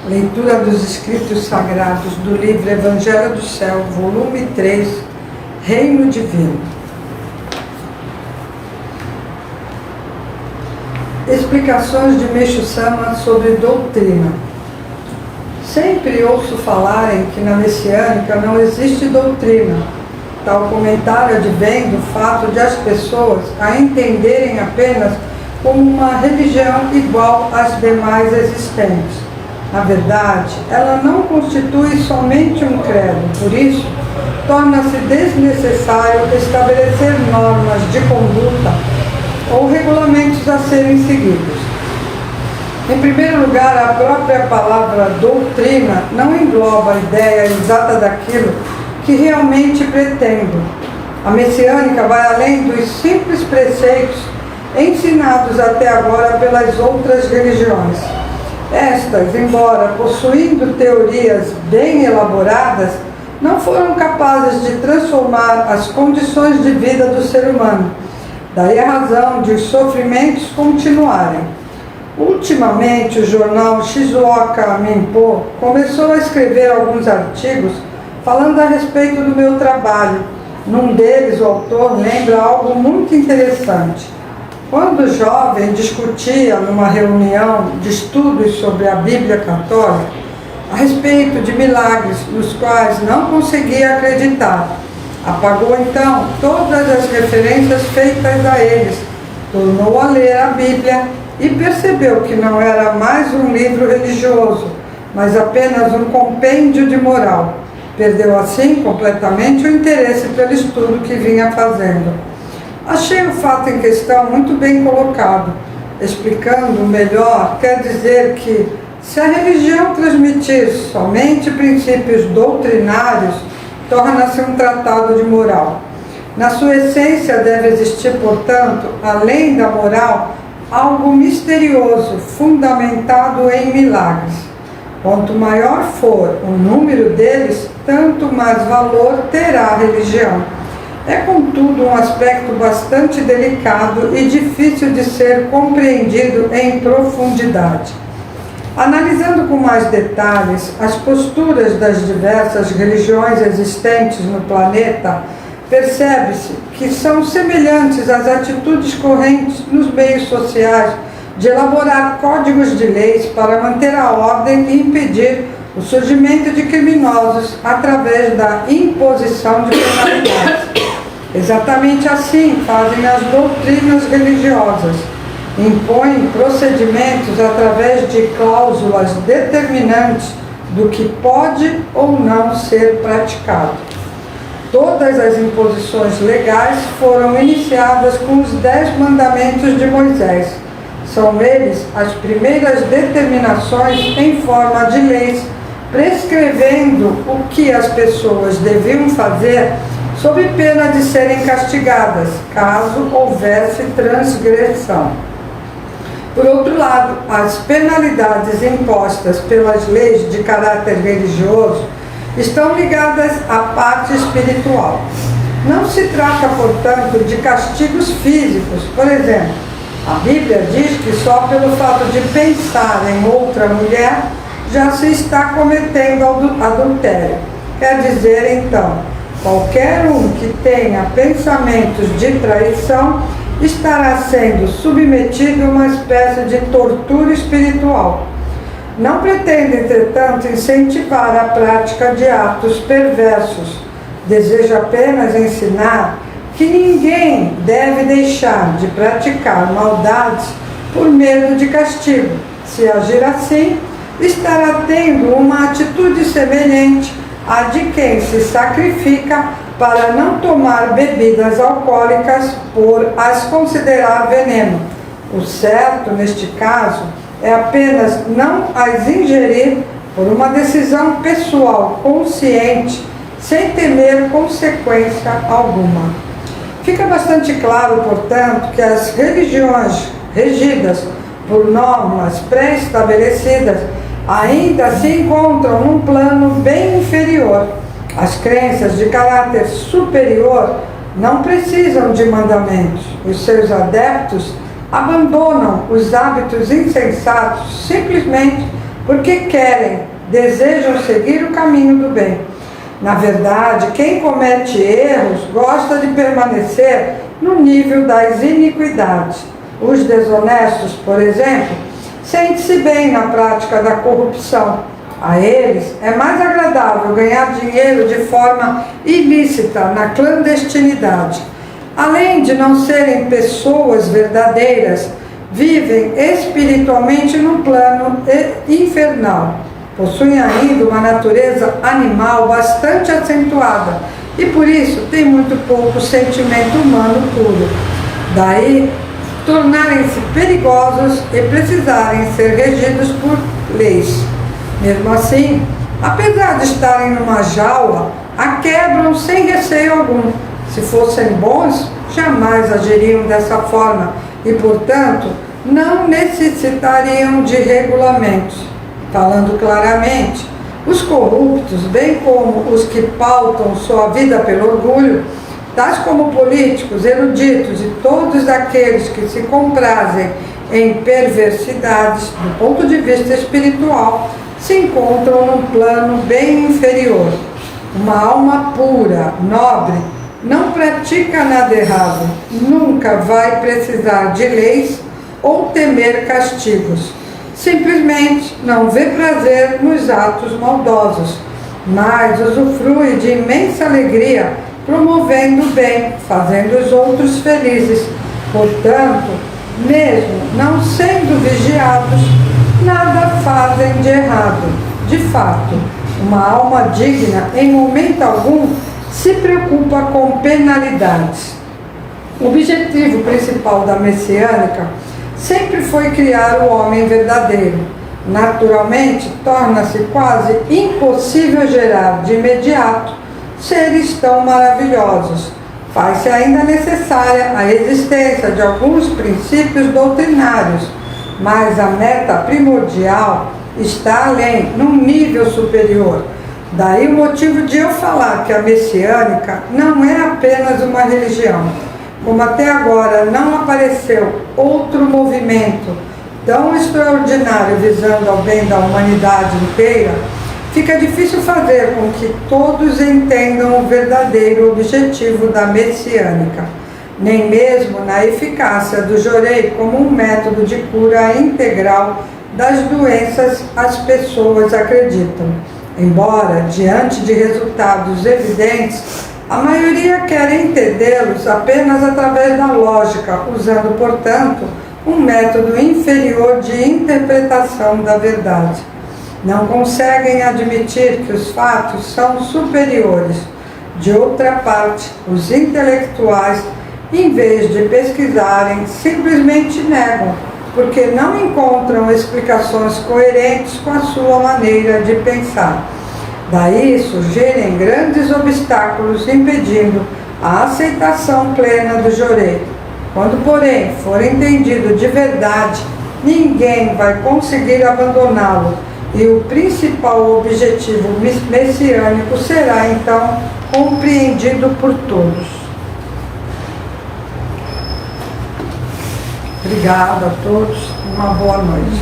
Leitura dos Escritos Sagrados do livro Evangelho do Céu, volume 3, Reino Divino. Explicações de Meixo Sama sobre doutrina. Sempre ouço falarem que na messiânica não existe doutrina. Tal comentário advém do fato de as pessoas a entenderem apenas como uma religião igual às demais existentes. Na verdade, ela não constitui somente um credo, por isso, torna-se desnecessário estabelecer normas de conduta ou regulamentos a serem seguidos. Em primeiro lugar, a própria palavra doutrina não engloba a ideia exata daquilo que realmente pretendo. A messiânica vai além dos simples preceitos ensinados até agora pelas outras religiões. Estas, embora possuindo teorias bem elaboradas, não foram capazes de transformar as condições de vida do ser humano. Daí a razão de os sofrimentos continuarem. Ultimamente, o jornal Shizuoka Minpo começou a escrever alguns artigos falando a respeito do meu trabalho. Num deles, o autor lembra algo muito interessante. Quando jovem, discutia numa reunião de estudos sobre a Bíblia Católica a respeito de milagres nos quais não conseguia acreditar. Apagou então todas as referências feitas a eles, tornou a ler a Bíblia e percebeu que não era mais um livro religioso, mas apenas um compêndio de moral. Perdeu assim completamente o interesse pelo estudo que vinha fazendo. Achei o fato em questão muito bem colocado. Explicando melhor, quer dizer que, se a religião transmitir somente princípios doutrinários, torna-se um tratado de moral. Na sua essência deve existir, portanto, além da moral, algo misterioso, fundamentado em milagres. Quanto maior for o número deles, tanto mais valor terá a religião. É, contudo, um aspecto bastante delicado e difícil de ser compreendido em profundidade. Analisando com mais detalhes as posturas das diversas religiões existentes no planeta, percebe-se que são semelhantes às atitudes correntes nos meios sociais de elaborar códigos de leis para manter a ordem e impedir o surgimento de criminosos através da imposição de penalidades. Exatamente assim fazem as doutrinas religiosas. Impõem procedimentos através de cláusulas determinantes do que pode ou não ser praticado. Todas as imposições legais foram iniciadas com os 10 mandamentos de Moisés. São eles as primeiras determinações em forma de leis, prescrevendo o que as pessoas deviam fazer sob pena de serem castigadas, caso houvesse transgressão. Por outro lado, as penalidades impostas pelas leis de caráter religioso estão ligadas à parte espiritual. Não se trata, portanto, de castigos físicos. Por exemplo, a Bíblia diz que só pelo fato de pensar em outra mulher já se está cometendo adultério. Quer dizer, então, qualquer um que tenha pensamentos de traição estará sendo submetido a uma espécie de tortura espiritual. Não pretende, entretanto, incentivar a prática de atos perversos. Deseja apenas ensinar que ninguém deve deixar de praticar maldades por medo de castigo. Se agir assim, estará tendo uma atitude semelhante a de quem se sacrifica para não tomar bebidas alcoólicas por as considerar veneno. O certo, neste caso, é apenas não as ingerir por uma decisão pessoal consciente, sem temer consequência alguma. Fica bastante claro, portanto, que as religiões regidas por normas pré-estabelecidas ainda se encontram num plano bem inferior. As crenças de caráter superior não precisam de mandamentos. Os seus adeptos abandonam os hábitos insensatos simplesmente porque querem, desejam seguir o caminho do bem. Na verdade, quem comete erros gosta de permanecer no nível das iniquidades. Os desonestos, por exemplo, sentem-se bem na prática da corrupção. A eles é mais agradável ganhar dinheiro de forma ilícita, na clandestinidade. Além de não serem pessoas verdadeiras, vivem espiritualmente no plano infernal. Possuem ainda uma natureza animal bastante acentuada e por isso têm muito pouco sentimento humano puro. Daí tornarem-se perigosos e precisarem ser regidos por leis. Mesmo assim, apesar de estarem numa jaula, a quebram sem receio algum. Se fossem bons, jamais agiriam dessa forma e, portanto, não necessitariam de regulamentos. Falando claramente, os corruptos, bem como os que pautam sua vida pelo orgulho, tais como políticos, eruditos e todos aqueles que se comprazem em perversidades do ponto de vista espiritual, se encontram num plano bem inferior. Uma alma pura, nobre, não pratica nada errado, nunca vai precisar de leis ou temer castigos. Simplesmente não vê prazer nos atos maldosos, mas usufrui de imensa alegria promovendo o bem, fazendo os outros felizes. Portanto, mesmo não sendo vigiados, nada fazem de errado. De fato, uma alma digna, em momento algum, se preocupa com penalidades. O objetivo principal da messiânica sempre foi criar o homem verdadeiro. Naturalmente, torna-se quase impossível gerar de imediato seres tão maravilhosos. Faz-se ainda necessária a existência de alguns princípios doutrinários, mas a meta primordial está além, num nível superior. Daí o motivo de eu falar que a messiânica não é apenas uma religião. Como até agora não apareceu outro movimento tão extraordinário visando ao bem da humanidade inteira, fica difícil fazer com que todos entendam o verdadeiro objetivo da messiânica, nem mesmo na eficácia do jorei como um método de cura integral das doenças as pessoas acreditam. Embora, diante de resultados evidentes, a maioria quer entendê-los apenas através da lógica, usando, portanto, um método inferior de interpretação da verdade. Não conseguem admitir que os fatos são superiores. De outra parte, os intelectuais, em vez de pesquisarem, simplesmente negam, porque não encontram explicações coerentes com a sua maneira de pensar. Daí surgirem grandes obstáculos impedindo a aceitação plena do jorei. Quando, porém, for entendido de verdade, ninguém vai conseguir abandoná-lo e o principal objetivo messiânico será, então, compreendido por todos. Obrigada a todos, uma boa noite.